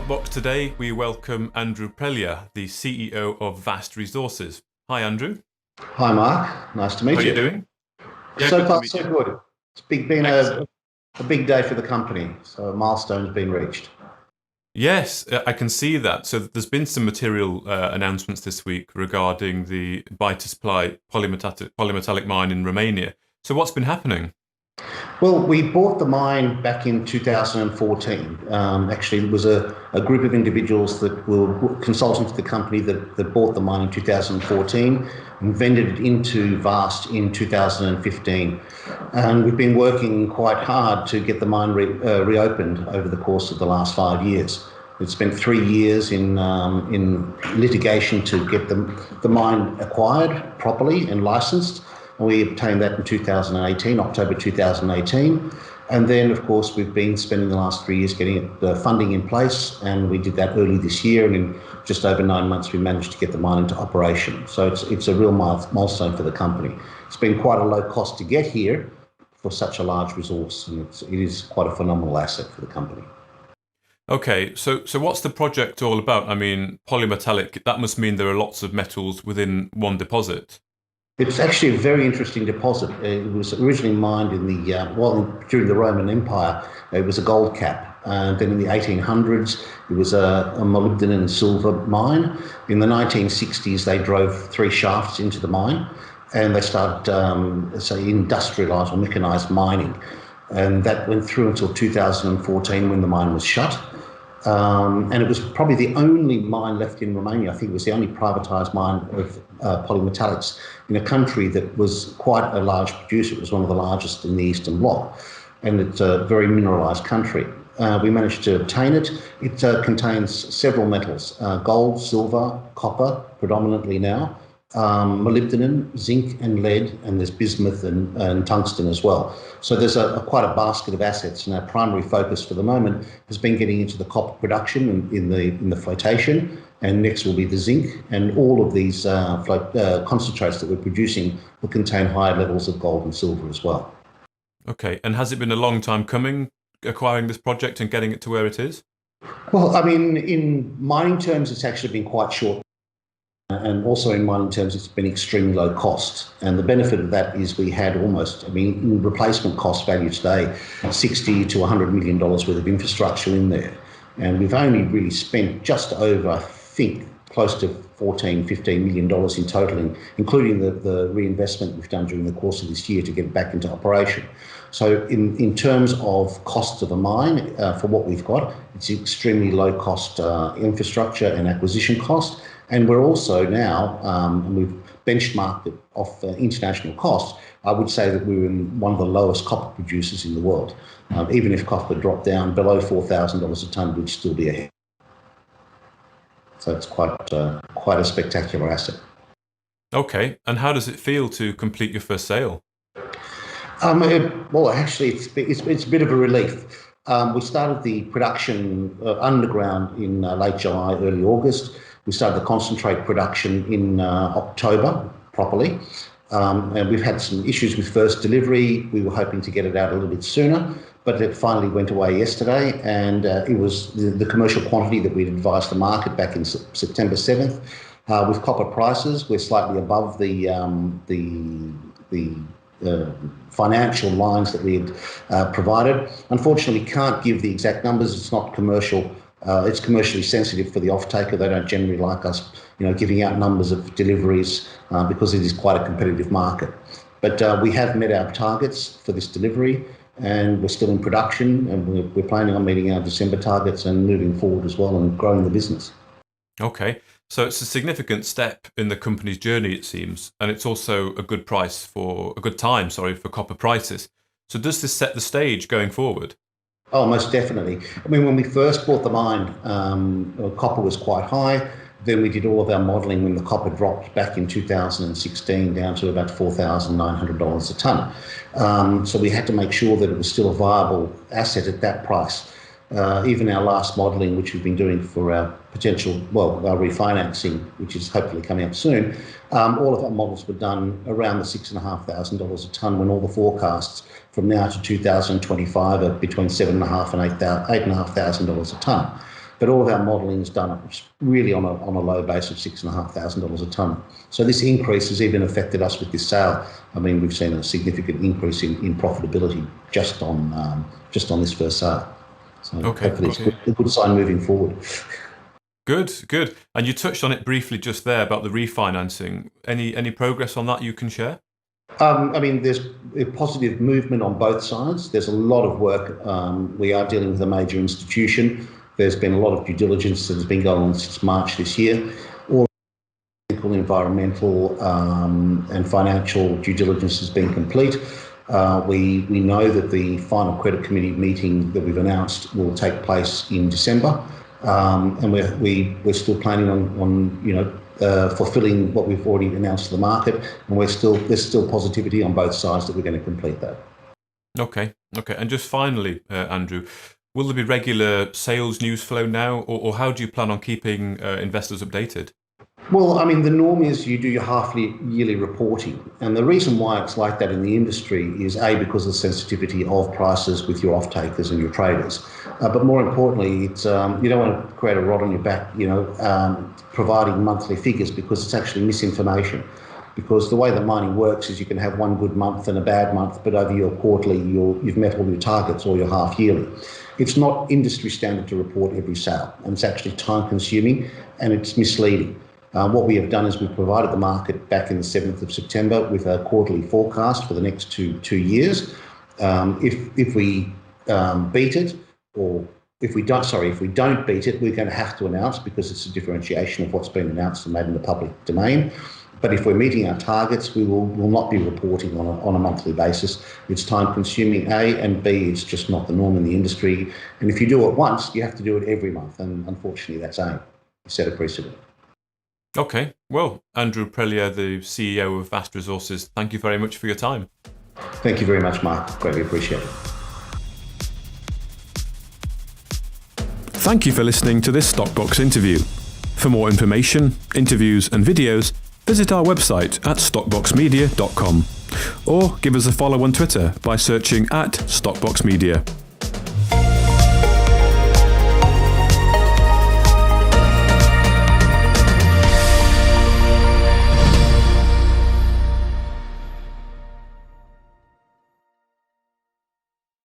Clockbox today, we welcome Andrew Prelia, the CEO of Vast Resources. Hi, Andrew. Hi, Mark. Nice to meet you. How are you doing? Yeah, So good to far, meet so you. good. Been a big day for the company. So a milestone's been reached. Yes, I can see that. So there's been some material announcements this week regarding the Baita Plai polymetallic mine in Romania. So what's been happening? Well, we bought the mine back in 2014. Actually, it was a group of individuals that were consultants to the company that bought the mine in 2014 and vended it into Vast in 2015. And we've been working quite hard to get the mine reopened over the course of the last 5 years. It's spent 3 years in litigation to get the mine acquired properly and licensed. And we obtained that in 2018, October 2018. And then, of course, we've been spending the last 3 years getting the funding in place, and we did that early this year. And in just over 9 months, we managed to get the mine into operation. So it's a real milestone for the company. It's been quite a low cost to get here for such a large resource, and it is quite a phenomenal asset for the company. Okay, so what's the project all about? I mean, polymetallic, that must mean there are lots of metals within one deposit. It's actually a very interesting deposit. It was originally mined in during the Roman Empire. It was a gold cap. Then in the 1800s, it was a molybdenum and silver mine. In the 1960s, they drove 3 shafts into the mine, and they started, industrialised or mechanised mining. And that went through until 2014 when the mine was shut. And it was probably the only mine left in Romania. I think it was the only privatised mine of polymetallics in a country that was quite a large producer. It was one of the largest in the Eastern Bloc, and it's a very mineralised country. We managed to obtain it. It contains several metals, gold, silver, copper, predominantly now, molybdenum, zinc and lead, and there's bismuth and tungsten as well. So there's quite a basket of assets, and our primary focus for the moment has been getting into the copper production in the flotation, and next will be the zinc, and all of these concentrates that we're producing will contain higher levels of gold and silver as well. Okay, and has it been a long time coming, acquiring this project and getting it to where it is? Well, I mean, in mining terms, it's actually been quite short. And also in mining terms, it's been extremely low cost. And the benefit of that is we had in replacement cost value today, $60 to $100 million worth of infrastructure in there. And we've only really spent just over, I think, close to $14-15 million in total, including the reinvestment we've done during the course of this year to get it back into operation. So in terms of cost of a mine, for what we've got, it's extremely low cost infrastructure and acquisition cost. And we're also now, and we've benchmarked it off international costs, I would say that we're in one of the lowest copper producers in the world. Even if copper dropped down below $4,000 a tonne, we'd still be ahead. So it's quite a spectacular asset. Okay, and how does it feel to complete your first sale? Well, actually, it's a bit of a relief. We started the production underground in late July, early August. We started the concentrate production in October properly. And we've had some issues with first delivery. We were hoping to get it out a little bit sooner, but it finally went away yesterday. And it was the commercial quantity that we'd advised the market back in September 7th. With copper prices, we're slightly above the financial lines that we had provided. Unfortunately, we can't give the exact numbers. It's not commercial. It's commercially sensitive for the off-taker. They don't generally like us, giving out numbers of deliveries because it is quite a competitive market. But we have met our targets for this delivery, and we're still in production, and we're planning on meeting our December targets and moving forward as well and growing the business. Okay, so it's a significant step in the company's journey, it seems, and it's also a good time for copper prices. So does this set the stage going forward? Oh, most definitely. I mean, when we first bought the mine, copper was quite high. Then we did all of our modelling when the copper dropped back in 2016 down to about $4,900 a tonne. So we had to make sure that it was still a viable asset at that price. Even our last modelling, which we've been doing for our our refinancing, which is hopefully coming up soon, all of our models were done around the $6,500 a tonne when all the forecasts from now to 2025 are between $7,500 and $8,500 a tonne. but all of our modelling is done really on a low base of $6,500 a tonne. So this increase has even affected us with this sale. I mean, we've seen a significant increase in profitability just on this first sale. So hopefully it's a good sign moving forward. Good. And you touched on it briefly just there about the refinancing. Any progress on that you can share? I mean, there's a positive movement on both sides. There's a lot of work. We are dealing with a major institution. There's been a lot of due diligence that has been going on since March this year. All technical, environmental and financial due diligence has been complete. We know that the final credit committee meeting that we've announced will take place in December. And we're still planning on fulfilling what we've already announced to the market, and there's still positivity on both sides that we're going to complete that. Okay. And just finally, Andrew, will there be regular sales news flow now, or how do you plan on keeping investors updated? Well, I mean, the norm is you do your yearly reporting. And the reason why it's like that in the industry is, A, because of the sensitivity of prices with your off-takers and your traders. But more importantly, it's you don't want to create a rod on your back, providing monthly figures, because it's actually misinformation. Because the way that mining works is you can have one good month and a bad month, but over your quarterly, you've met all your targets, or your half yearly. It's not industry standard to report every sale, and it's actually time consuming and it's misleading. What we have done is we've provided the market back in the 7th of September with a quarterly forecast for the next two years. If we beat it, or if we don't beat it, we're going to have to announce, because it's a differentiation of what's been announced and made in the public domain. But if we're meeting our targets, we will not be reporting on a monthly basis. It's time consuming, A, and B, it's just not the norm in the industry. And if you do it once, you have to do it every month. And unfortunately, that's AIM. You set a precedent. Okay. Well, Andrew Prelia, the CEO of Vast Resources, thank you very much for your time. Thank you very much, Mark. Greatly appreciate it. Thank you for listening to this Stockbox interview. For more information, interviews and videos, visit our website at stockboxmedia.com or give us a follow on Twitter by searching @StockboxMedia.